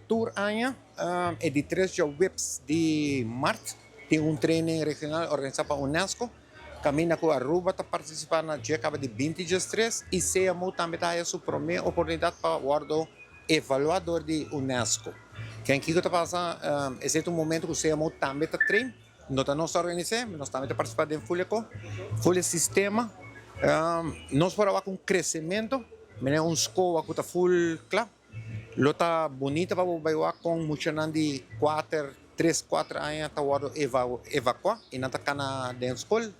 tour año é de 3 de webs de março. Tem training regional organizado para UNESCO. Caminha com a Aruba para participar na dia de 20 dias 3 e CMO também está a sua primeira oportunidade para o evaluador de UNESCO. Quem que está passando, esse é o momento que o CMO também está treinando. Nós organizamos, nós também participamos do Folha Sistema. Nós para com crescimento, mas escola que está full claro. Lota bonita para o com muita de 3, 4 anos para evacuar e não está na escola.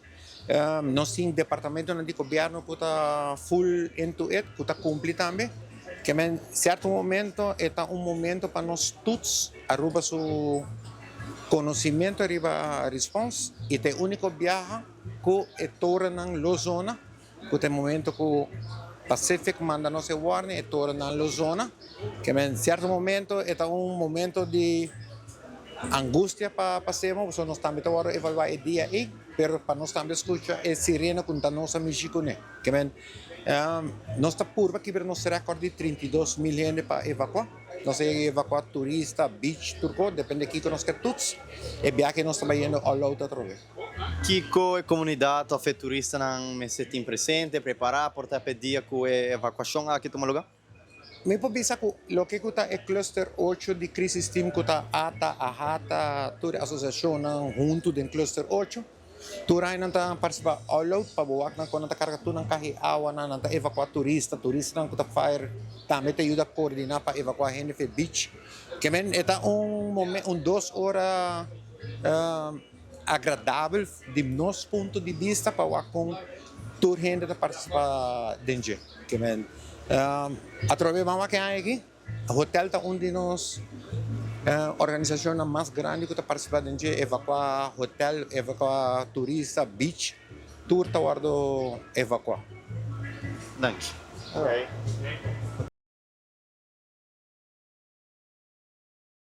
Nós temos departamento de governo que está full end-to-end, que está cumprir também. Que em certo momento é momento para nós todos arrubar seu conhecimento, arriba a resposta e tem único viagem que é torna na zona, que é momento que o Pacific manda nós a warning e torna na zona, que em certo momento é momento de angústia para passemos, nós também estamos a evaluar o dia aí, mas para nós também escutar é sirena com a nossa México, né? Que nós está por aqui, mas nós recorde de 32 mil gente para evacuar. Nós evacuar turista, beach, turco, depende aqui que nós queremos todos. E viagem nós estamos indo ao lado outra vez. Kiko e comunidade a fe turista não me sentem presente, preparar, portar pedir com a evacuação aqui toma lugar? Me pode pensar que o que está é cluster 8 de crisis team que está a toda a associação junto do cluster 8. Turai não está participando all out para boa na quando está carregando não carre água não está evacuar turista não está fire também te ajuda a coordenar para evacuar gente para beach que men é momento 2 horas agradável de nosso ponto de vista para com toda gente está participar dentro que men através mama que há aqui o hotel está onde nós organização mais grande que está participando de evacuar hotel, evacuar turista, beach, tour está evacuar. Danke. Okay.